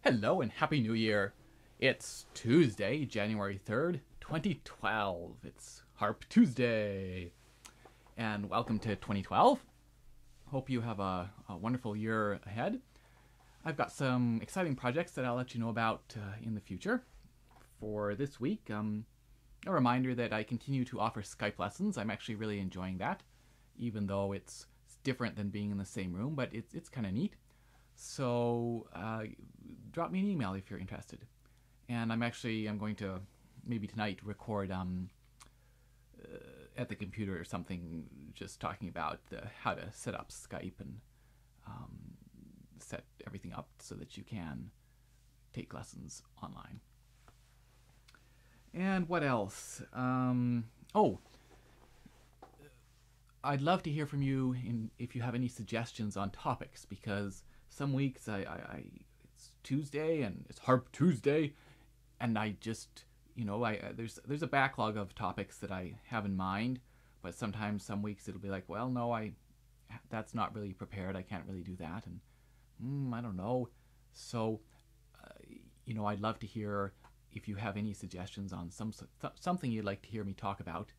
Hello and Happy New Year. It's Tuesday, January 3rd, 2012. It's Harp Tuesday. And welcome to 2012. Hope you have a wonderful year ahead. I've got some exciting projects that I'll let you know about in the future. For this week, a reminder that I continue to offer Skype lessons. I'm actually really enjoying that, even though it's different than being in the same room, but it's kind of neat. So drop me an email if you're interested. And I'm going to maybe tonight record at the computer or something, just talking about how to set up Skype and set everything up so that you can take lessons online. And what else? I'd love to hear from you if you have any suggestions on topics, because some weeks it's Tuesday and it's Harp Tuesday, and I just, there's a backlog of topics that I have in mind, but sometimes some weeks it'll be like, well, no, that's not really prepared. I can't really do that, and I don't know. So, I'd love to hear if you have any suggestions on something you'd like to hear me talk about.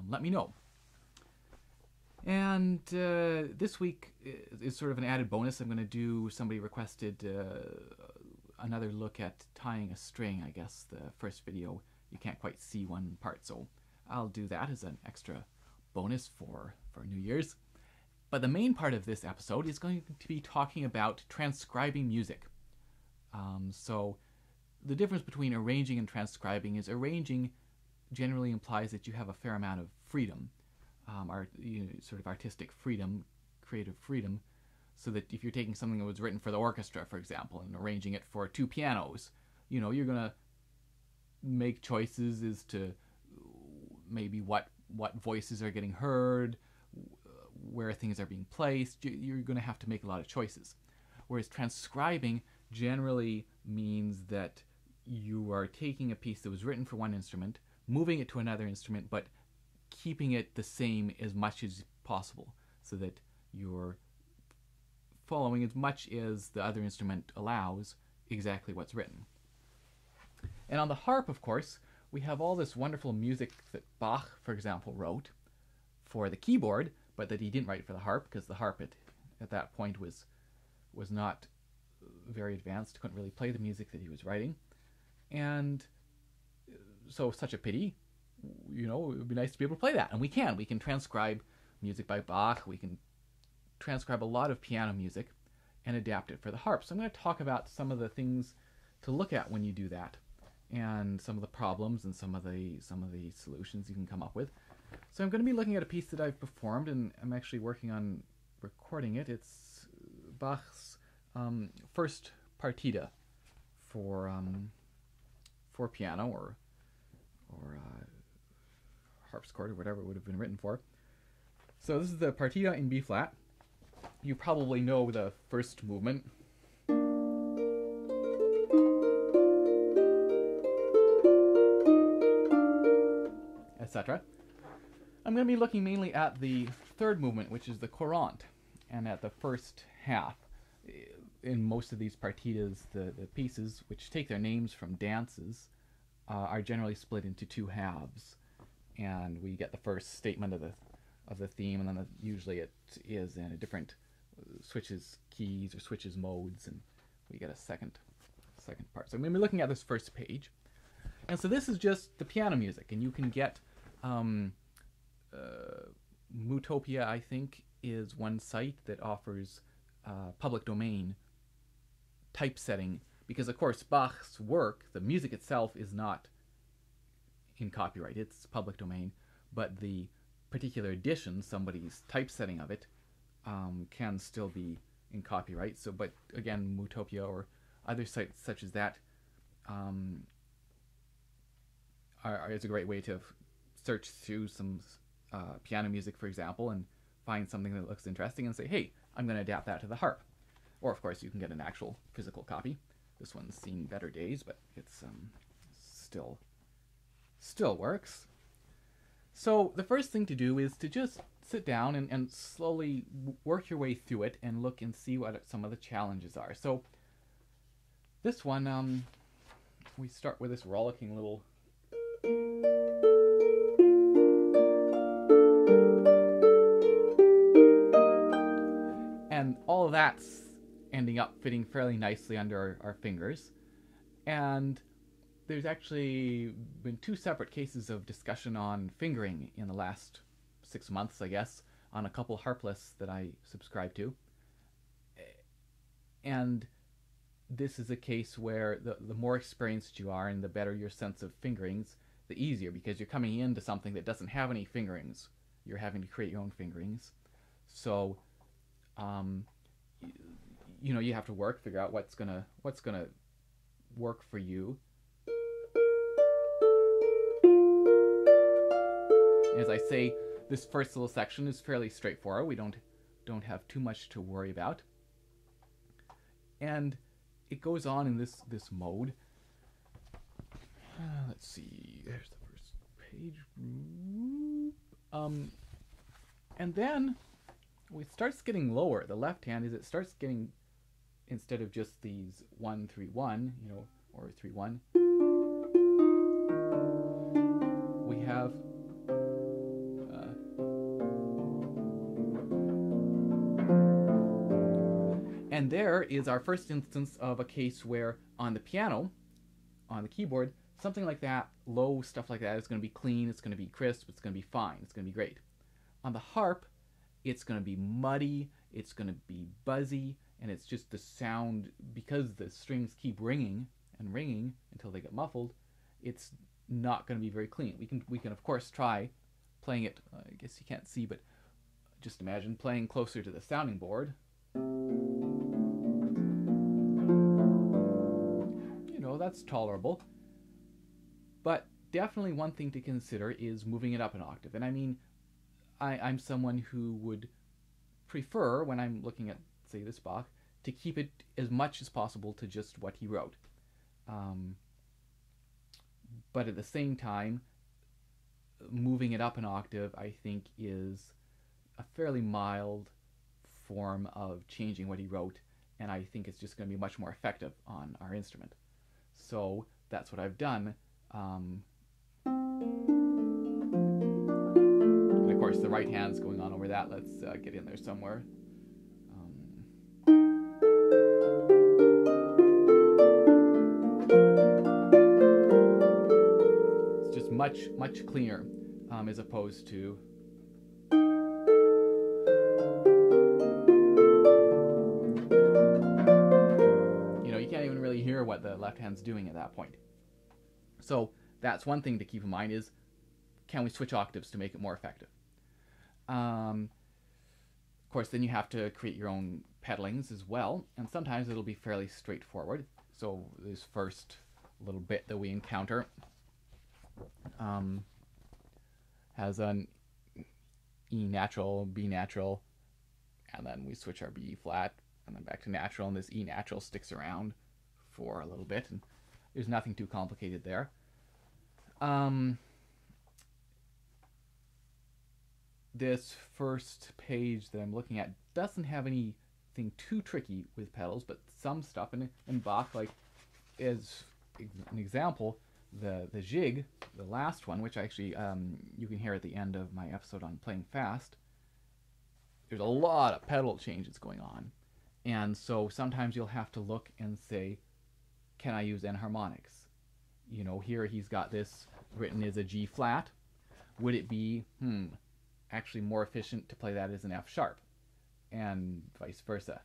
Let me know. And this week is sort of an added bonus. I'm going to do, somebody requested another look at tying a string. I guess the first video, you can't quite see one part, so I'll do that as an extra bonus for New Year's. But the main part of this episode is going to be talking about transcribing music. So the difference between arranging and transcribing is arranging generally implies that you have a fair amount of freedom. Sort of artistic freedom, creative freedom, so that if you're taking something that was written for the orchestra, for example, and arranging it for two pianos, you're going to make choices as to maybe what voices are getting heard, where things are being placed. You're going to have to make a lot of choices. Whereas transcribing generally means that you are taking a piece that was written for one instrument, moving it to another instrument, but keeping it the same as much as possible, so that you're following, as much as the other instrument allows, exactly what's written. And on the harp, of course, we have all this wonderful music that Bach, for example, wrote for the keyboard, but that he didn't write for the harp, because the harp at that point was not very advanced, couldn't really play the music that he was writing. And so such a pity. It would be nice to be able to play that. And we can transcribe music by Bach. We can transcribe a lot of piano music and adapt it for the harp. So I'm going to talk about some of the things to look at when you do that, and some of the problems and some of the solutions you can come up with. So I'm going to be looking at a piece that I've performed, and I'm actually working on recording it. It's Bach's first partita for piano or harpsichord, or whatever it would have been written for. So this is the partita in B flat. You probably know the first movement. Etc. I'm going to be looking mainly at the third movement, which is the courant, and at the first half. In most of these partitas, the pieces, which take their names from dances, are generally split into two halves. And we get the first statement of the theme, and then usually it is in a different switches keys or switches modes, and we get a second part. So I'm going to be looking at this first page, and so this is just the piano music, and you can get Mutopia, I think, is one site that offers public domain typesetting, because of course Bach's work, the music itself, is not in copyright, it's public domain, but the particular edition, somebody's typesetting of it, can still be in copyright. So, but again, Mootopia or other sites such as that is a great way to search through some piano music, for example, and find something that looks interesting and say, hey, I'm going to adapt that to the harp. Or, of course, you can get an actual physical copy. This one's seen better days, but it's still works. So the first thing to do is to just sit down and slowly work your way through it and look and see what some of the challenges are. So this one, we start with this rollicking little... And all of that's ending up fitting fairly nicely under our fingers. And there's actually been 2 separate cases of discussion on fingering in the last 6 months, I guess, on a couple harp lists that I subscribe to. And this is a case where the more experienced you are and the better your sense of fingerings, the easier, because you're coming into something that doesn't have any fingerings. You're having to create your own fingerings. So, you know, you have to figure out what's gonna work for you. As I say, this first little section is fairly straightforward. We don't have too much to worry about. And it goes on in this mode. Let's see. There's the first page. And then it starts getting lower. The left hand it starts getting, instead of just these 1 3 1, you know, or 3 1, we have and there is our first instance of a case where on the piano, on the keyboard, something like that, low stuff like that, is going to be clean, it's going to be crisp, it's going to be fine, it's going to be great. On the harp, it's going to be muddy, it's going to be buzzy, and it's just the sound, because the strings keep ringing and ringing until they get muffled, it's not going to be very clean. We can of course try playing it, I guess you can't see, but just imagine playing closer to the sounding board. You know, that's tolerable. But definitely one thing to consider is moving it up an octave. And I mean, I'm someone who would prefer, when I'm looking at, say, this Bach, to keep it as much as possible to just what he wrote. But at the same time, moving it up an octave, I think, is a fairly mild form of changing what he wrote, and I think it's just going to be much more effective on our instrument. So that's what I've done. And of course, the right hand's going on over that. Let's get in there somewhere. It's just much cleaner, as opposed to you can't even really hear what the left hand's doing at that point. So that's one thing to keep in mind, is can we switch octaves to make it more effective? Of course, then you have to create your own pedalings as well, and sometimes it'll be fairly straightforward. So this first little bit that we encounter has an E natural, B natural, and then we switch our B flat, and then back to natural, and this E natural sticks around for a little bit, and there's nothing too complicated there. This first page that I'm looking at doesn't have anything too tricky with pedals, but some stuff, and Bach, like, as an example, the jig, the last one, which actually you can hear at the end of my episode on playing fast, there's a lot of pedal changes going on. And so sometimes you'll have to look and say, can I use enharmonics? You know, here he's got this written as a G flat. Would it be, actually more efficient to play that as an F sharp? and vice versa.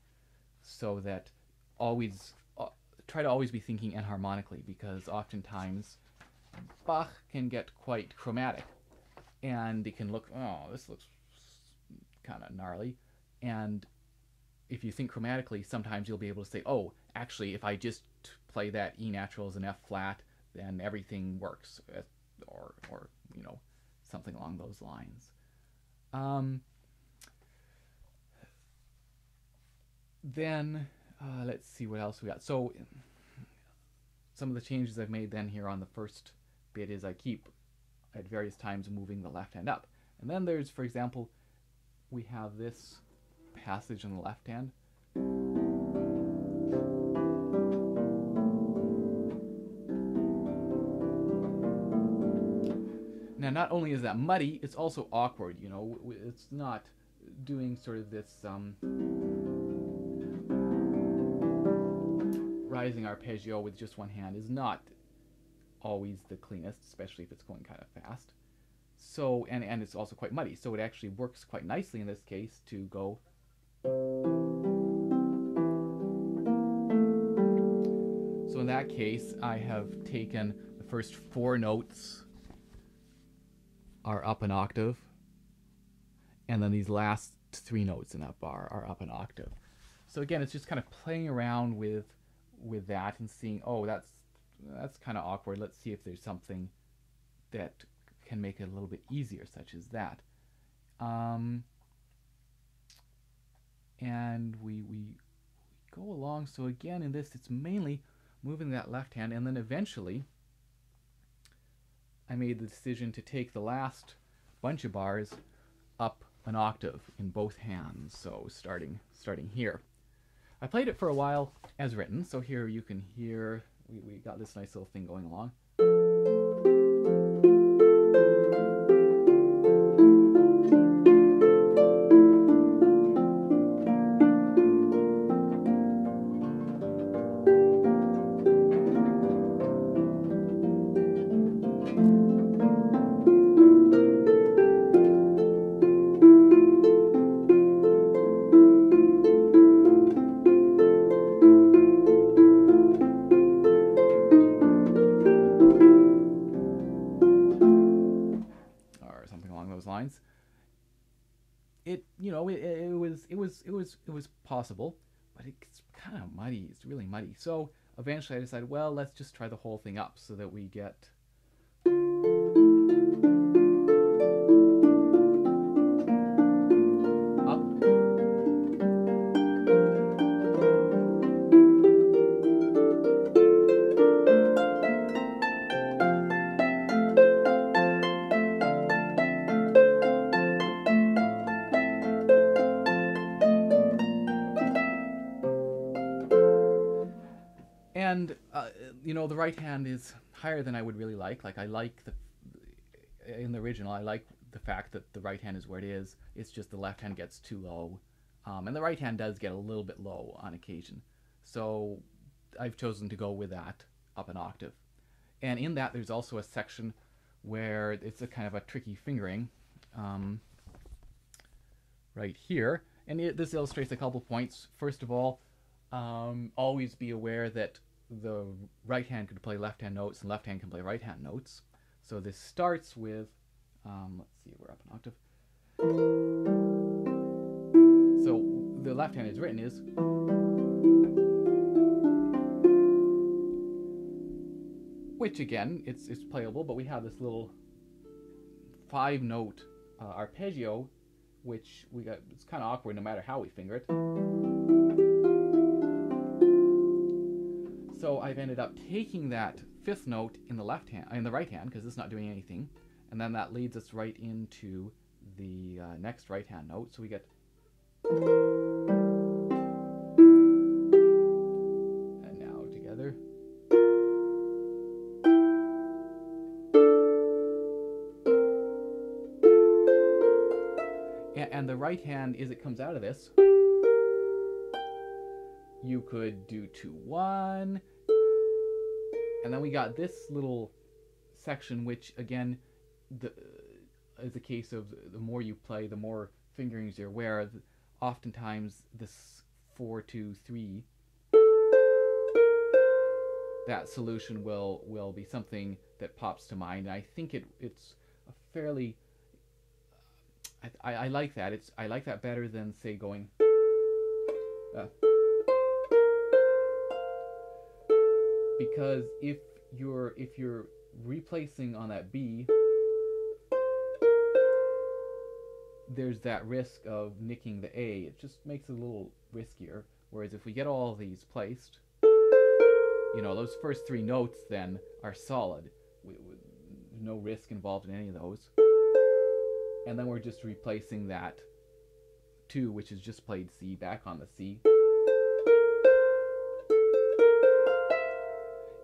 So that always try to always be thinking enharmonically, because oftentimes Bach can get quite chromatic, and it can look, oh, this looks kind of gnarly. And if you think chromatically, sometimes you'll be able to say, oh, actually, if I just play that E natural as an F flat, then everything works, or you know, something along those lines. Then let's see what else we got. So some of the changes I've made then here on the first bit is I keep at various times moving the left hand up. And then there's, for example, we have this passage on the left hand. Now, not only is that muddy, it's also awkward, you know. It's not doing sort of this rising arpeggio with just one hand is not always the cleanest, especially if it's going kind of fast. So, and it's also quite muddy, so it actually works quite nicely in this case to go. So in that case, I have taken the first 4 notes are up an octave, and then these last 3 notes in that bar are up an octave. So again, it's just kind of playing around with that and seeing, oh, that's kind of awkward. Let's see if there's something that can make it a little bit easier, such as that. And we go along. So again, in this, it's mainly moving that left hand, and then eventually I made the decision to take the last bunch of bars up an octave in both hands. So starting here. I played it for a while as written, so here you can hear we got this nice little thing going along. It was possible, but it's kind of muddy. It's really muddy. So eventually I decided, well, let's just try the whole thing up so that we get up. And you know, the right hand is higher than I would really like. Like, I like in the original, I like the fact that the right hand is where it is. It's just the left hand gets too low, and the right hand does get a little bit low on occasion. So I've chosen to go with that up an octave. And in that, there's also a section where it's a kind of a tricky fingering right here. And this illustrates a couple points. First of all, always be aware that the right hand can play left hand notes and left hand can play right hand notes. So this starts with, let's see, we're up an octave. So the left hand is written is, which again, it's playable, but we have this little 5-note arpeggio, which it's kind of awkward no matter how we finger it. So I've ended up taking that 5th note in the right hand, because it's not doing anything, and then that leads us right into the next right hand note. So we get, and now together. And the right hand, as it comes out of this, you could do 2-1, and then we got this little section, which again is a case of the more you play, the more fingerings you're aware of. oftentimes this 4-2-3, that solution will be something that pops to mind. And I think it's a fairly I like that. I like that better than, say, going because if you're replacing on that B, there's that risk of nicking the A. It just makes it a little riskier. Whereas if we get all these placed, those first three notes then are solid. No risk involved in any of those. And then we're just replacing that 2, which is just played C, back on the C.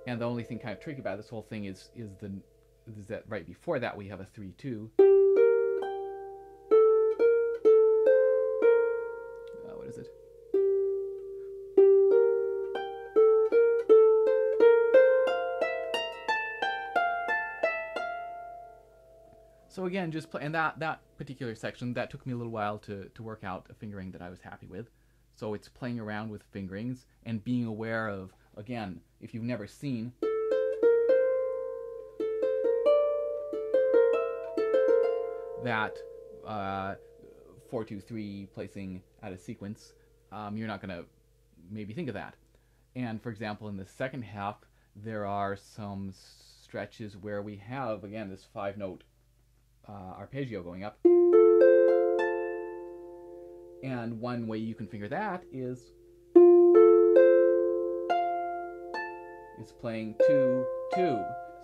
And the only thing kind of tricky about this whole thing is that right before that we have a 3-2. What is it? So again, just play, and that particular section, that took me a little while to work out a fingering that I was happy with. So it's playing around with fingerings and being aware of, again, if you've never seen that 4-2-3 placing out of sequence, you're not going to maybe think of that. And for example, in the second half, there are some stretches where we have, again, this 5-note arpeggio going up. And one way you can figure that is playing 2-2,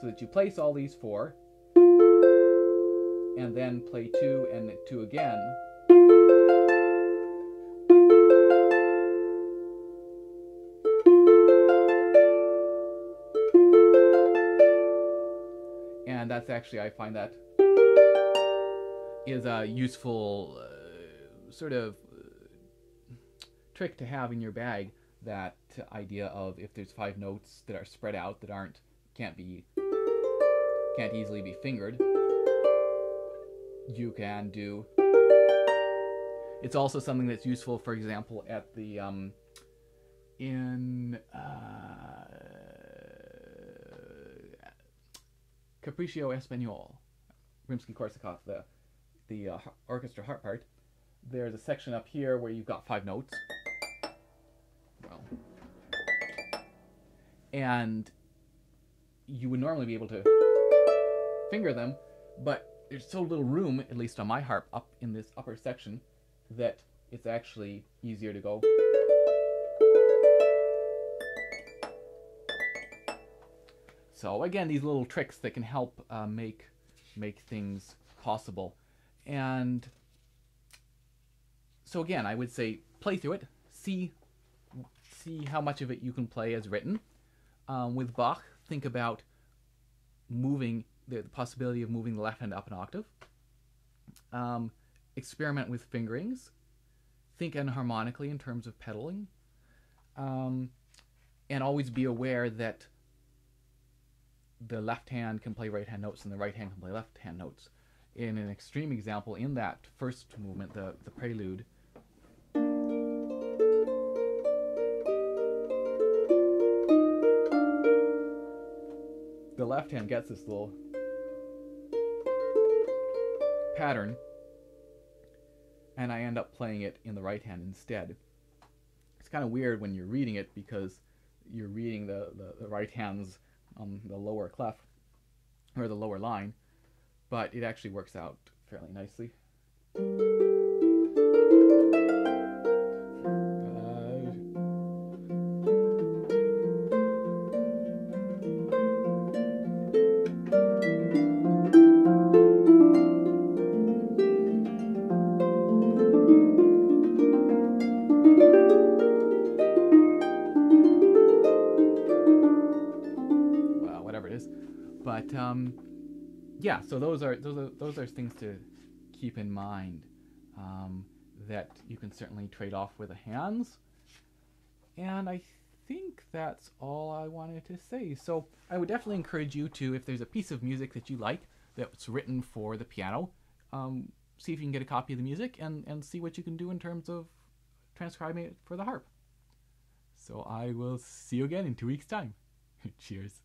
so that you place all these 4 and then play 2 and 2 again. And that's actually, I find that is a useful sort of trick to have in your bag, that idea of if there's 5 notes that are spread out that can't easily be fingered, you can do. It's also something that's useful, for example, at the in Capriccio Espagnol, Rimsky-Korsakov, the orchestra harp part. There's a section up here where you've got 5 notes. Well, and you would normally be able to finger them, but there's so little room, at least on my harp, up in this upper section, that it's actually easier to go. So again, these little tricks that can help make things possible. And so again, I would say play through it, see how much of it you can play as written. With Bach, think about moving the possibility of moving the left hand up an octave. Experiment with fingerings. Think enharmonically in terms of pedaling. And always be aware that the left hand can play right hand notes and the right hand can play left hand notes. In an extreme example, in that first movement, the prelude, the left hand gets this little pattern, and I end up playing it in the right hand instead. It's kind of weird when you're reading it, because you're reading the right hand's on the lower clef, or the lower line, but it actually works out fairly nicely. Whatever it is, but yeah, so those are things to keep in mind, that you can certainly trade off with the hands. And I think that's all I wanted to say. So I would definitely encourage you to, if there's a piece of music that you like that's written for the piano, see if you can get a copy of the music and see what you can do in terms of transcribing it for the harp. So I will see you again in 2 weeks' time. Cheers.